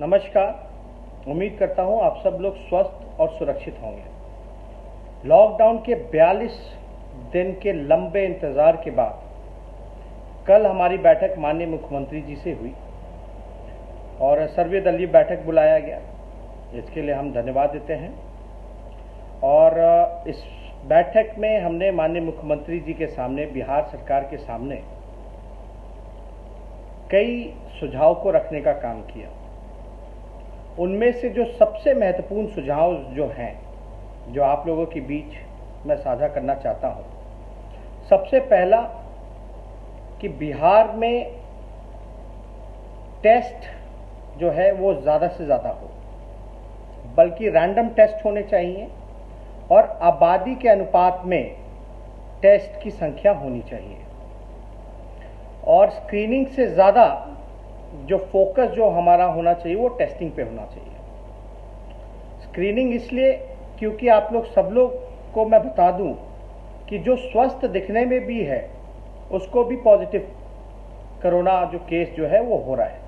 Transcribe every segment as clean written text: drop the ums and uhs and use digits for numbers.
नमस्कार। उम्मीद करता हूं आप सब लोग स्वस्थ और सुरक्षित होंगे। लॉकडाउन के 42 दिन के लंबे इंतज़ार के बाद कल हमारी बैठक माननीय मुख्यमंत्री जी से हुई और सर्वदलीय बैठक बुलाया गया। इसके लिए हम धन्यवाद देते हैं। और इस बैठक में हमने माननीय मुख्यमंत्री जी के सामने, बिहार सरकार के सामने कई सुझाव को रखने का काम किया। उनमें से जो सबसे महत्वपूर्ण सुझाव जो हैं, जो आप लोगों के बीच मैं साझा करना चाहता हूं, सबसे पहला कि बिहार में टेस्ट जो है वो ज़्यादा से ज़्यादा हो, बल्कि रैंडम टेस्ट होने चाहिए और आबादी के अनुपात में टेस्ट की संख्या होनी चाहिए। और स्क्रीनिंग से ज़्यादा जो फोकस जो हमारा होना चाहिए वो टेस्टिंग पे होना चाहिए। स्क्रीनिंग इसलिए क्योंकि आप लोग सब लोग को मैं बता दूं कि जो स्वस्थ दिखने में भी है उसको भी पॉजिटिव कोरोना जो केस जो है वो हो रहा है।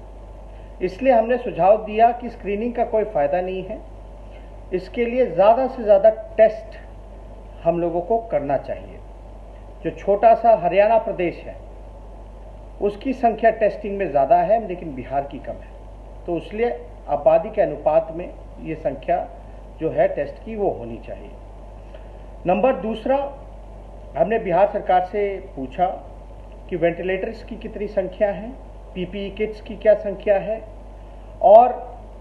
इसलिए हमने सुझाव दिया कि स्क्रीनिंग का कोई फ़ायदा नहीं है, इसके लिए ज़्यादा से ज़्यादा टेस्ट हम लोगों को करना चाहिए। जो छोटा सा हरियाणा प्रदेश है उसकी संख्या टेस्टिंग में ज़्यादा है, लेकिन बिहार की कम है, तो इसलिए आबादी के अनुपात में ये संख्या जो है टेस्ट की वो होनी चाहिए। नंबर दूसरा, हमने बिहार सरकार से पूछा कि वेंटिलेटर्स की कितनी संख्या है, पीपीई किट्स की क्या संख्या है, और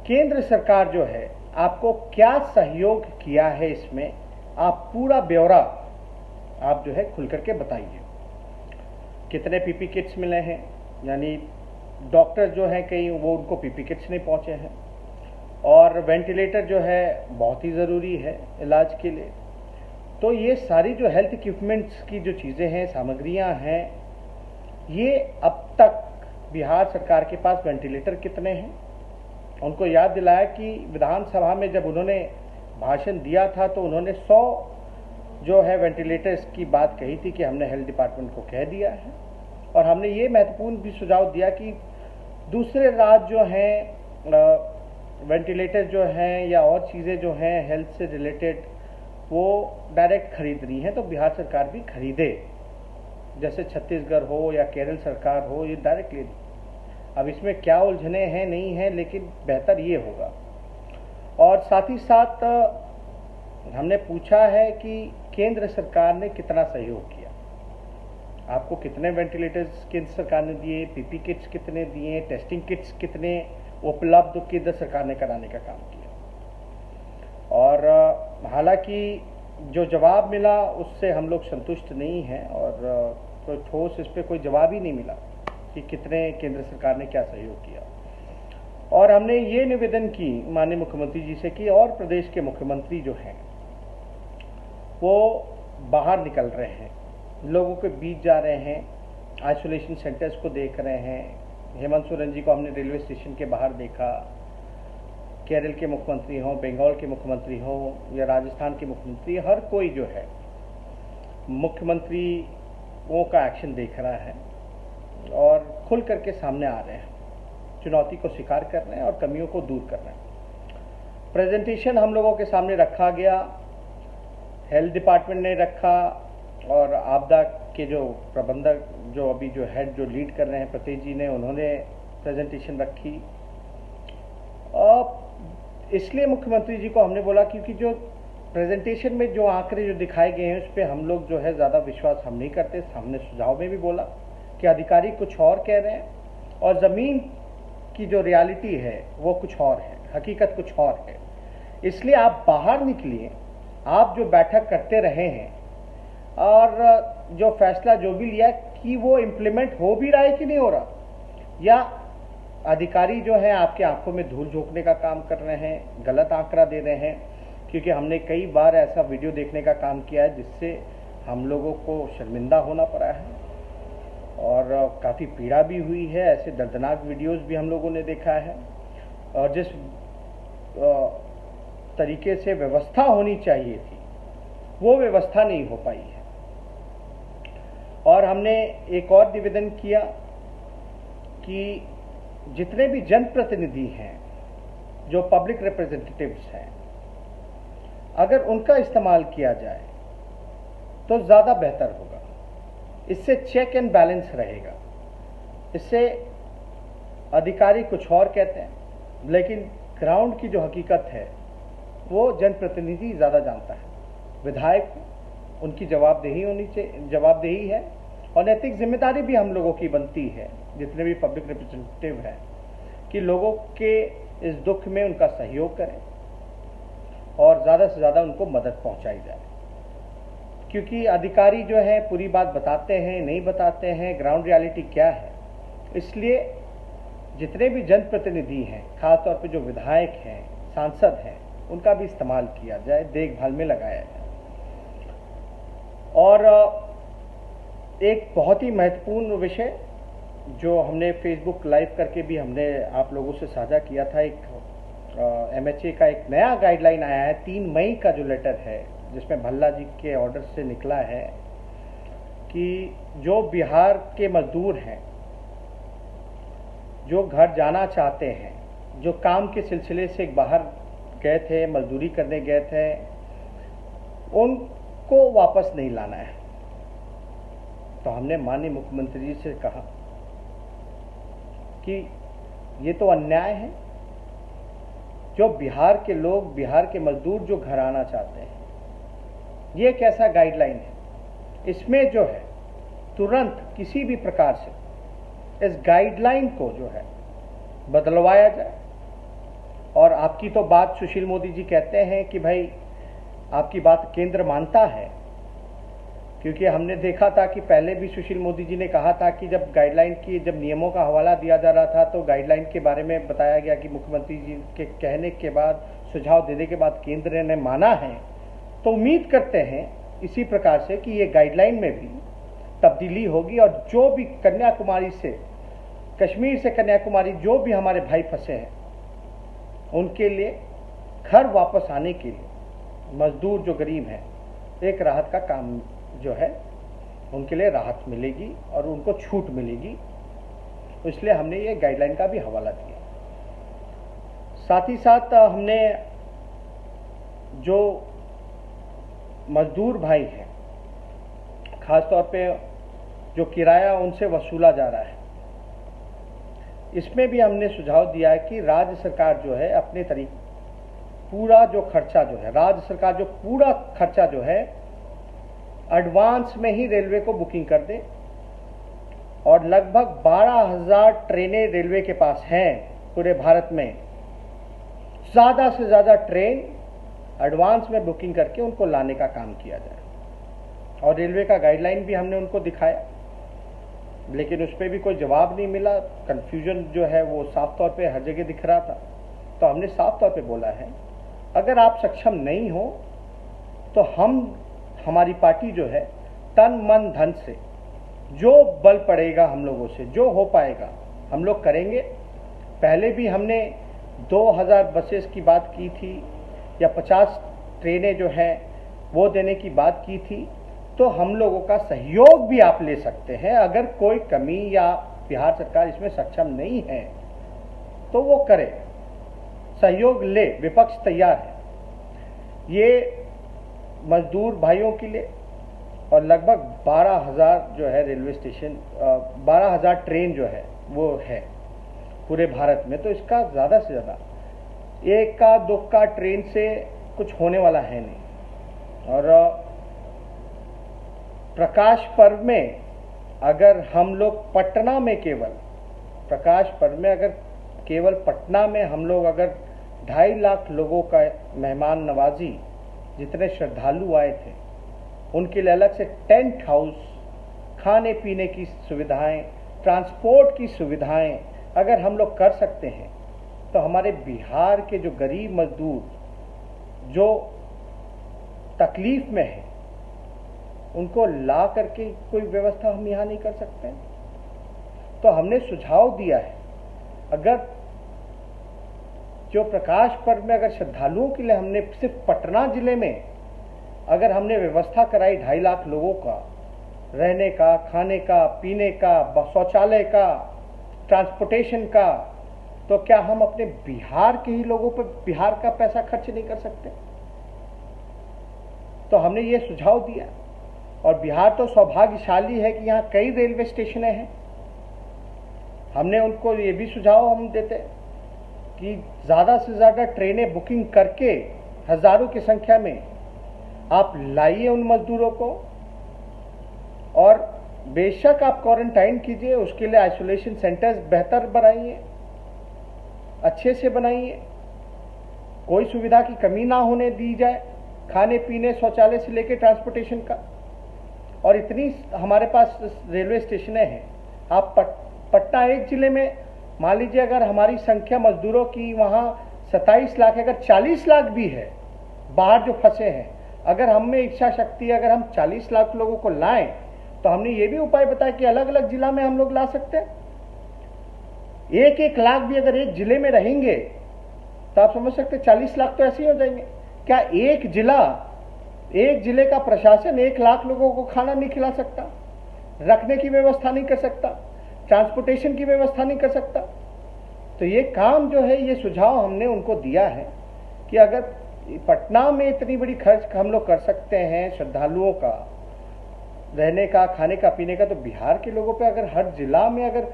केंद्र सरकार जो है आपको क्या सहयोग किया है, इसमें आप पूरा ब्यौरा आप जो है खुल करके बताइए। कितने पीपी किट्स मिले हैं, यानी डॉक्टर जो हैं कई वो उनको पीपी किट्स नहीं पहुंचे हैं, और वेंटिलेटर जो है बहुत ही ज़रूरी है इलाज के लिए। तो ये सारी जो हेल्थ इक्विपमेंट्स की जो चीज़ें हैं, सामग्रियां हैं, ये अब तक बिहार सरकार के पास वेंटिलेटर कितने हैं, उनको याद दिलाया कि विधानसभा में जब उन्होंने भाषण दिया था तो उन्होंने 100 जो है वेंटिलेटर्स की बात कही थी कि हमने हेल्थ डिपार्टमेंट को कह दिया है। और हमने ये महत्वपूर्ण भी सुझाव दिया कि दूसरे राज्य जो हैं वेंटिलेटर जो हैं या और चीज़ें जो हैं हेल्थ से रिलेटेड वो डायरेक्ट खरीद रही हैं, तो बिहार सरकार भी खरीदे, जैसे छत्तीसगढ़ हो या केरल सरकार हो, ये डायरेक्ट ले। अब इसमें क्या उलझने हैं नहीं हैं, लेकिन बेहतर ये होगा। और साथ ही साथ हमने पूछा है कि केंद्र सरकार ने कितना सहयोग किया, आपको कितने वेंटिलेटर्स केंद्र सरकार ने दिए, पीपी किट्स कितने दिए, टेस्टिंग किट्स कितने उपलब्ध केंद्र सरकार ने कराने का काम किया। और हालांकि जो जवाब मिला उससे हम लोग संतुष्ट नहीं हैं और कोई ठोस इस पर कोई जवाब ही नहीं मिला कि कितने केंद्र सरकार ने क्या सहयोग किया। और हमने ये निवेदन की माननीय मुख्यमंत्री जी से कि और प्रदेश के मुख्यमंत्री जो हैं वो बाहर निकल रहे हैं, लोगों के बीच जा रहे हैं, आइसोलेशन सेंटर्स को देख रहे हैं। हेमंत सोरेन जी को हमने रेलवे स्टेशन के बाहर देखा। केरल के मुख्यमंत्री हों, बंगाल के मुख्यमंत्री हों या राजस्थान के मुख्यमंत्री, हर कोई जो है मुख्यमंत्रियों का एक्शन देख रहा है और खुल करके सामने आ रहे हैं, चुनौती को स्वीकार कर रहे हैं और कमियों को दूर कर रहे हैं। प्रेजेंटेशन हम लोगों के सामने रखा गया, हेल्थ डिपार्टमेंट ने रखा और आपदा के जो प्रबंधक जो अभी जो हेड जो लीड कर रहे हैं प्रतीक जी ने, उन्होंने प्रेजेंटेशन रखी। और इसलिए मुख्यमंत्री जी को हमने बोला क्योंकि जो प्रेजेंटेशन में जो आंकड़े जो दिखाए गए हैं उस पर हम लोग जो है ज़्यादा विश्वास हम नहीं करते। हमने सुझाव में भी बोला कि अधिकारी कुछ और कह रहे हैं और ज़मीन की जो रियलिटी है वो कुछ और है, हकीकत कुछ और है। इसलिए आप बाहर निकलिए, आप जो बैठक करते रहे हैं और जो फैसला जो भी लिया कि वो इम्प्लीमेंट हो भी रहा है कि नहीं हो रहा, या अधिकारी जो है आपके आंखों में धूल झोंकने का काम कर रहे हैं, गलत आंकड़ा दे रहे हैं। क्योंकि हमने कई बार ऐसा वीडियो देखने का काम किया है जिससे हम लोगों को शर्मिंदा होना पड़ा है और काफ़ी पीड़ा भी हुई है। ऐसे दर्दनाक वीडियोस भी हम लोगों ने देखा है और जिस तरीके से व्यवस्था होनी चाहिए थी वो व्यवस्था नहीं हो पाई है। और हमने एक और निवेदन किया कि जितने भी जनप्रतिनिधि हैं जो पब्लिक रिप्रेजेंटेटिव्स हैं, अगर उनका इस्तेमाल किया जाए तो ज़्यादा बेहतर होगा। इससे चेक एंड बैलेंस रहेगा। इससे अधिकारी कुछ और कहते हैं, लेकिन ग्राउंड की जो हकीकत है वो जनप्रतिनिधि ज़्यादा जानता है। विधायक उनकी जवाबदेही है और नैतिक जिम्मेदारी भी हम लोगों की बनती है, जितने भी पब्लिक रिप्रेजेंटेटिव हैं, कि लोगों के इस दुख में उनका सहयोग करें और ज़्यादा से ज़्यादा उनको मदद पहुंचाई जाए। क्योंकि अधिकारी जो है पूरी बात बताते हैं, नहीं बताते हैं, ग्राउंड रियलिटी क्या है। इसलिए जितने भी जनप्रतिनिधि हैं, खासतौर पे जो विधायक हैं, सांसद हैं, उनका भी इस्तेमाल किया जाए, देखभाल में लगाया जाए। और एक बहुत ही महत्वपूर्ण विषय जो हमने फेसबुक लाइव करके भी हमने आप लोगों से साझा किया था, एक MHA का एक नया गाइडलाइन आया है 3 मई का जो लेटर है, जिसमें भल्ला जी के ऑर्डर से निकला है कि जो बिहार के मजदूर हैं, जो घर जाना चाहते हैं, जो काम के सिलसिले से बाहर गए थे, मजदूरी करने गए थे, उनको वापस नहीं लाना है। तो हमने माननीय मुख्यमंत्री जी से कहा कि ये तो अन्याय है। जो बिहार के लोग, बिहार के मजदूर जो घर आना चाहते हैं, ये एक ऐसा गाइडलाइन है, इसमें जो है तुरंत किसी भी प्रकार से इस गाइडलाइन को जो है बदलवाया जाए। और आपकी तो बात सुशील मोदी जी कहते हैं कि भाई आपकी बात केंद्र मानता है, क्योंकि हमने देखा था कि पहले भी सुशील मोदी जी ने कहा था कि जब गाइडलाइन की, जब नियमों का हवाला दिया जा रहा था तो गाइडलाइन के बारे में बताया गया कि मुख्यमंत्री जी के कहने के बाद, सुझाव देने के बाद केंद्र ने माना है। तो उम्मीद करते हैं इसी प्रकार से कि ये गाइडलाइन में भी तब्दीली होगी और जो भी कन्याकुमारी से, कश्मीर से कन्याकुमारी जो भी हमारे भाई फंसे हैं, उनके लिए घर वापस आने के लिए, मजदूर जो गरीब हैं, एक राहत का काम जो है, उनके लिए राहत मिलेगी और उनको छूट मिलेगी। इसलिए हमने ये गाइडलाइन का भी हवाला दिया। साथ ही साथ हमने जो मजदूर भाई हैं, खासतौर पे जो किराया उनसे वसूला जा रहा है, इसमें भी हमने सुझाव दिया है कि राज्य सरकार जो है अपने तरीके पूरा जो खर्चा जो है, राज्य सरकार जो पूरा खर्चा जो है एडवांस में ही रेलवे को बुकिंग कर दे। और लगभग 12,000 ट्रेनें रेलवे के पास हैं पूरे भारत में। ज़्यादा से ज़्यादा ट्रेन एडवांस में बुकिंग करके उनको लाने का काम किया जाए। और रेलवे का गाइडलाइन भी हमने उनको दिखाया, लेकिन उस पर भी कोई जवाब नहीं मिला। कन्फ्यूजन जो है वो साफ तौर पे हर जगह दिख रहा था। तो हमने साफ तौर पे बोला है, अगर आप सक्षम नहीं हो तो हमारी पार्टी जो है तन मन धन से जो बल पड़ेगा हम लोगों से, जो हो पाएगा हम लोग करेंगे। पहले भी हमने 2000 बसेस की बात की थी या 50 ट्रेनें जो हैं वो देने की बात की थी। तो हम लोगों का सहयोग भी आप ले सकते हैं। अगर कोई कमी या बिहार सरकार इसमें सक्षम नहीं है तो वो करे, सहयोग ले, विपक्ष तैयार है। ये मजदूर भाइयों के लिए और लगभग 12,000 जो है रेलवे स्टेशन, 12,000 ट्रेन जो है वो है पूरे भारत में। तो इसका ज़्यादा से ज़्यादा एक का दो का ट्रेन से कुछ होने वाला है नहीं। और प्रकाश पर्व में अगर हम लोग पटना में प्रकाश पर्व में अगर केवल पटना में हम लोग अगर 2.5 लाख लोगों का मेहमान नवाजी, जितने श्रद्धालु आए थे, उनके लिए अलग से टेंट हाउस, खाने पीने की सुविधाएं, ट्रांसपोर्ट की सुविधाएं अगर हम लोग कर सकते हैं तो हमारे बिहार के जो गरीब मजदूर जो तकलीफ में है उनको ला करके कोई व्यवस्था हम यहाँ नहीं कर सकते हैं। तो हमने सुझाव दिया है, अगर जो प्रकाश पर्व में अगर श्रद्धालुओं के लिए हमने सिर्फ पटना जिले में अगर हमने व्यवस्था कराई 2.5 लाख लोगों का रहने का, खाने का, पीने का, शौचालय का, ट्रांसपोर्टेशन का, तो क्या हम अपने बिहार के ही लोगों पर बिहार का पैसा खर्च नहीं कर सकते? तो हमने ये सुझाव दिया। और बिहार तो सौभाग्यशाली है कि यहाँ कई रेलवे स्टेशन हैं। हमने उनको ये भी सुझाव हम देते कि ज़्यादा से ज़्यादा ट्रेनें बुकिंग करके हज़ारों की संख्या में आप लाइए उन मजदूरों को, और बेशक आप क्वारंटाइन कीजिए, उसके लिए आइसोलेशन सेंटर्स बेहतर बनाइए, अच्छे से बनाइए, कोई सुविधा की कमी ना होने दी जाए, खाने पीने शौचालय से लेकर ट्रांसपोर्टेशन का। और इतनी हमारे पास रेलवे स्टेशनें हैं। आप पटना एक जिले में मान लीजिए, अगर हमारी संख्या मजदूरों की वहाँ 27 लाख है, अगर 40 लाख भी है बाहर जो फंसे हैं, अगर हम में इच्छा शक्ति है, अगर हम 40 लाख लोगों को लाएं, तो हमने ये भी उपाय बताया कि अलग अलग जिला में हम लोग ला सकते हैं। 1-1 लाख भी अगर एक जिले में रहेंगे तो आप समझ सकते 40 लाख तो ऐसे ही हो जाएंगे। क्या एक जिले का प्रशासन 1 लाख लोगों को खाना नहीं खिला सकता, रखने की व्यवस्था नहीं कर सकता, ट्रांसपोर्टेशन की व्यवस्था नहीं कर सकता? तो ये काम जो है, ये सुझाव हमने उनको दिया है कि अगर पटना में इतनी बड़ी खर्च हम लोग कर सकते हैं श्रद्धालुओं का रहने का, खाने का, पीने का, तो बिहार के लोगों पे अगर हर जिला में अगर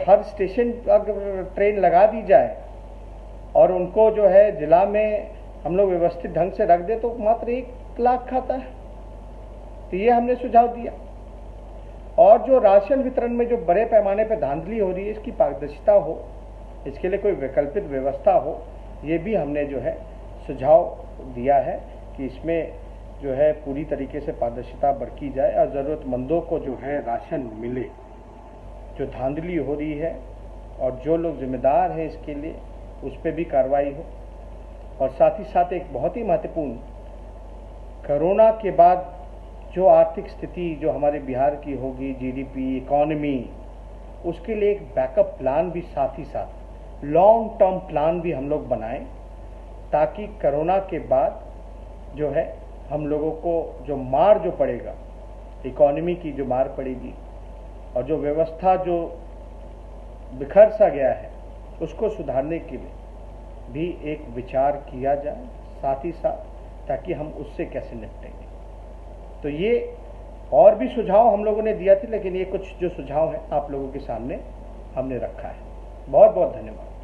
हर स्टेशन अगर ट्रेन लगा दी जाए और उनको जो है जिला में हम लोग व्यवस्थित ढंग से रख दे, तो मात्र 1 लाख खाता है। तो ये हमने सुझाव दिया। और जो राशन वितरण में जो बड़े पैमाने पर धांधली हो रही है, इसकी पारदर्शिता हो, इसके लिए कोई वैकल्पिक व्यवस्था हो, ये भी हमने जो है सुझाव दिया है कि इसमें जो है पूरी तरीके से पारदर्शिता बरती जाए और ज़रूरतमंदों को जो है राशन मिले। जो धांधली हो रही है और जो लोग जिम्मेदार हैं इसके लिए, उस पर भी कार्रवाई हो। और साथ ही साथ एक बहुत ही महत्वपूर्ण, कोरोना के बाद जो आर्थिक स्थिति जो हमारे बिहार की होगी, जीडीपी, इकॉनमी, उसके लिए एक बैकअप प्लान भी साथ ही साथ लॉन्ग टर्म प्लान भी हम लोग बनाएं, ताकि कोरोना के बाद जो है हम लोगों को जो मार जो पड़ेगा, इकॉनमी की जो मार पड़ेगी और जो व्यवस्था जो बिखर सा गया है, उसको सुधारने के लिए भी एक विचार किया जाए साथ ही साथ, ताकि हम उससे कैसे निपटेंगे। तो ये और भी सुझाव हम लोगों ने दिया थे, लेकिन ये कुछ जो सुझाव हैं आप लोगों के सामने हमने रखा है। बहुत बहुत धन्यवाद।